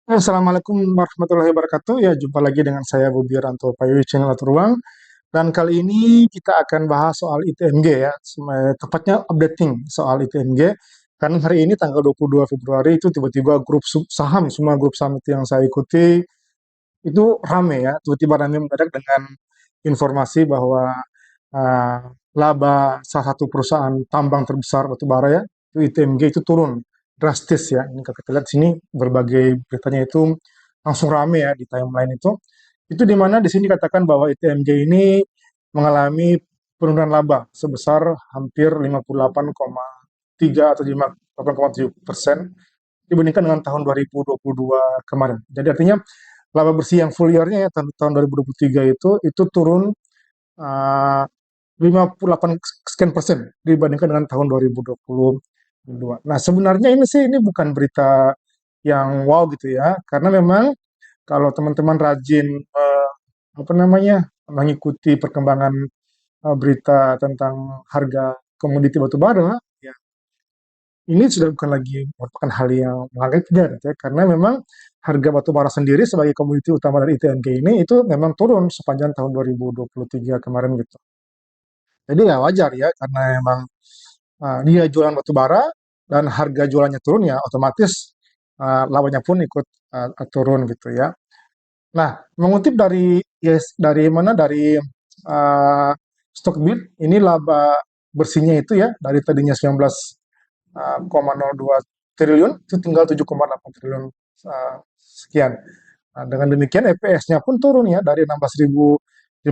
Assalamualaikum warahmatullahi wabarakatuh. Ya, jumpa lagi dengan saya Budi Ranto Payu di channel Atur Ruang. Dan kali ini kita akan bahas soal ITMG ya, tepatnya updating soal ITMG. Karena hari ini tanggal 22 Februari itu tiba-tiba saham, semua grup saham itu yang saya ikuti itu rame ya, tiba-tiba rame mendadak dengan informasi bahwa uh, laba salah satu perusahaan tambang terbesar batubara ya, itu ITMG itu turun drastis ya. Ini kalau kita lihat sini berbagai beritanya itu langsung rame ya di timeline itu. Itu di mana di sini katakan bahwa ITMG ini mengalami penurunan laba sebesar hampir 58,3 atau 58,7% dibandingkan dengan tahun 2022 kemarin. Jadi artinya laba bersih yang full year-nya ya tahun 2023 itu turun uh, 58 sekian persen dibandingkan dengan tahun 2022. Nah, sebenarnya ini bukan berita yang wow gitu ya, karena memang kalau teman-teman rajin apa namanya mengikuti perkembangan berita tentang harga komoditi batu bara, ya ini sudah bukan lagi merupakan hal yang mengejutkan gitu ya, karena memang harga batu bara sendiri sebagai komoditi utama dari ITMG ini itu memang turun sepanjang tahun 2023 kemarin gitu. Jadi ya wajar ya karena memang dia jualan batu bara dan harga jualannya turun ya otomatis labanya pun ikut turun gitu ya. Nah, mengutip dari dari mana dari uh, Stockbit ini laba bersihnya itu ya dari tadinya 19,02 triliun itu tinggal 7,8 triliun sekian. Nah, dengan demikian EPS-nya pun turun ya dari 16.560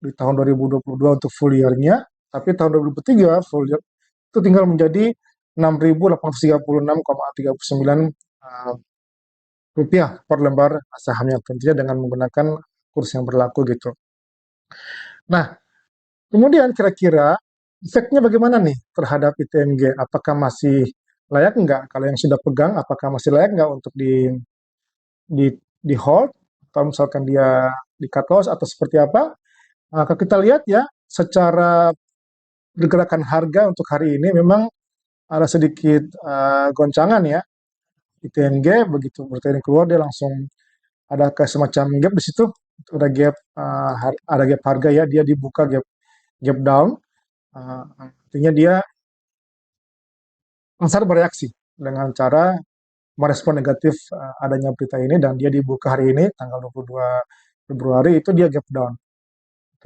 di tahun 2022 untuk full year-nya, tapi tahun 2023 full year itu tinggal menjadi 6.836,39 rupiah per lembar sahamnya tentunya dengan menggunakan kurs yang berlaku gitu. Nah, kemudian kira-kira efeknya bagaimana nih terhadap ITMG? Apakah masih layak nggak? Kalau yang sudah pegang, apakah masih layak nggak untuk di, di hold? Atau misalkan dia di cut loss atau seperti apa? Kalau kita lihat ya, secara pergerakan harga untuk hari ini memang ada sedikit goncangan ya. ITMG begitu berita ini keluar dia langsung ada kayak semacam gap di situ, ada gap ada gap harga ya, dia dibuka gap down. Artinya dia pasar bereaksi dengan cara merespon negatif adanya berita ini dan dia dibuka hari ini tanggal 22 Februari itu dia gap down.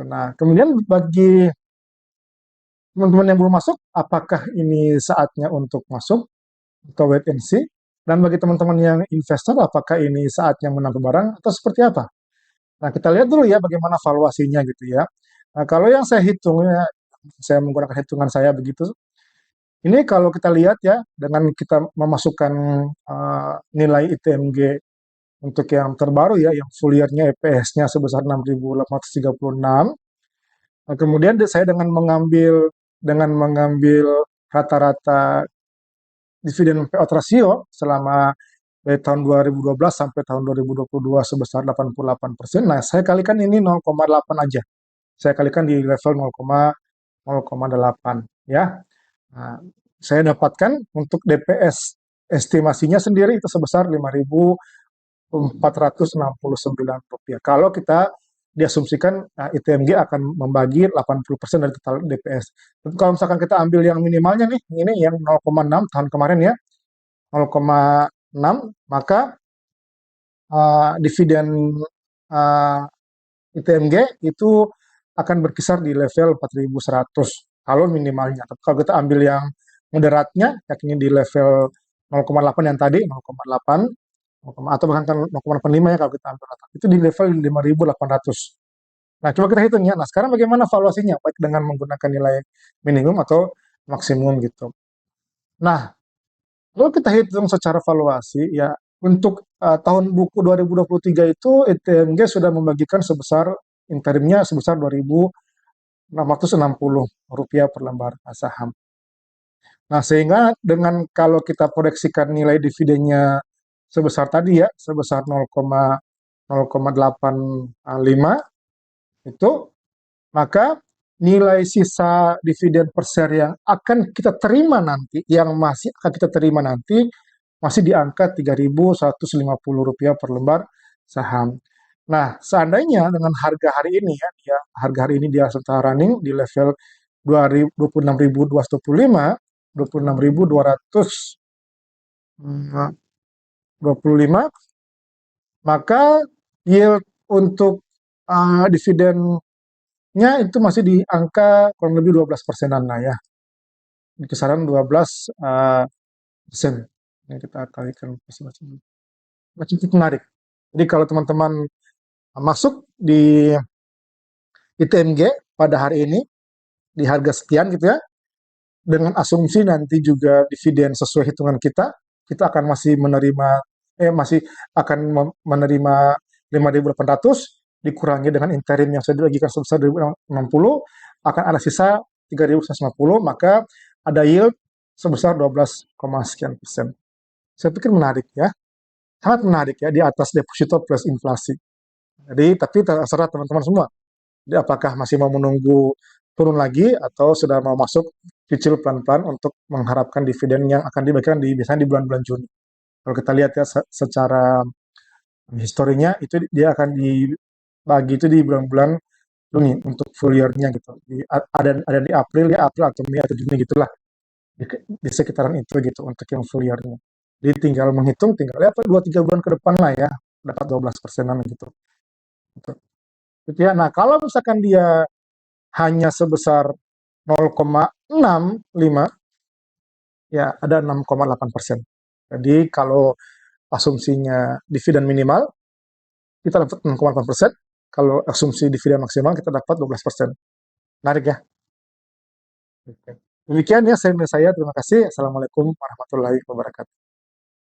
Nah, kemudian bagi teman-teman yang belum masuk, apakah ini saatnya untuk masuk atau wait and see? Dan bagi teman-teman yang investor, apakah ini saatnya menambah barang atau seperti apa? Nah, kita lihat dulu ya bagaimana valuasinya gitu ya. Nah, kalau yang saya hitung ya, saya menggunakan hitungan saya begitu. Ini kalau kita lihat ya, dengan kita memasukkan nilai ITMG untuk yang terbaru ya, yang full year-nya EPS-nya sebesar 6.836. Nah, kemudian saya dengan mengambil rata-rata dividen payout ratio selama dari tahun 2012 sampai tahun 2022 sebesar 88%. Nah, saya kalikan ini 0,8 aja. Saya kalikan di level 0,8 ya. Nah, saya dapatkan untuk DPS estimasinya sendiri itu sebesar 5.469 rupiah. Kalau kita diasumsikan ITMG akan membagi 80% dari total DPS. Tapi kalau misalkan kita ambil yang minimalnya nih, ini yang 0,6 tahun kemarin ya, 0,6, maka dividen uh, ITMG itu akan berkisar di level 4.100 kalau minimalnya. Tapi kalau kita ambil yang moderatnya, yakni di level 0,8 yang tadi, 0,8, atau bahkan 0,85 ya kalau kita ambil rata. Itu di level 5.800. Nah, coba kita hitung ya. Nah, sekarang bagaimana valuasinya? Baik dengan menggunakan nilai minimum atau maksimum gitu. Nah, kalau kita hitung secara valuasi, ya untuk tahun buku 2023 itu ITMG sudah membagikan sebesar interimnya sebesar 2.660 rupiah per lembar saham. Nah, sehingga dengan kalau kita proyeksikan nilai dividennya sebesar tadi ya, sebesar 0,85 itu, maka nilai sisa dividen per share yang akan kita terima nanti, yang masih akan kita terima nanti masih di angka Rp3.150 per lembar saham. Nah, seandainya dengan harga hari ini ya, harga hari ini dia setara running di level 26.225, 26.225, maka yield untuk dividennya itu masih di angka kurang lebih 12 persenan lah ya, di kisaran 12 persen. Ini kita kalikan masing-masing. Cukup menarik. Jadi kalau teman-teman masuk di ITMG pada hari ini di harga sekian gitu ya, dengan asumsi nanti juga dividen sesuai hitungan kita, kita akan masih menerima masih akan menerima 5.800 dikurangi dengan interim yang sudah dibagikan sebesar 2.060, akan ada sisa 3.150, maka ada yield sebesar 12, sekian persen. Saya pikir menarik ya, sangat menarik ya, di atas deposito plus inflasi. Jadi, tapi terserah teman-teman semua. Jadi, apakah masih mau menunggu turun lagi atau sudah mau masuk cicil pelan-pelan untuk mengharapkan dividen yang akan dibagikan biasanya di bulan-bulan Juni. Kalau kita lihat ya secara historinya itu dia akan dibagi itu di bulan-bulan Juni untuk full year-nya gitu. Ada di April ya, April atau Mei atau Juni gitulah. Di sekitaran itu gitu untuk yang full year-nya. Jadi tinggal menghitung, tinggal ya 2-3 bulan ke depan lah ya, dapat 12 persenan gitu. Gitu ya. Nah, kalau misalkan dia hanya sebesar 0,65, ya ada 6,8%. Jadi kalau asumsinya dividen minimal, kita dapat 6,8%. Kalau asumsi dividen maksimal, kita dapat 12%. Menarik ya? Oke. Demikian ya saya. Terima kasih. Assalamualaikum warahmatullahi wabarakatuh.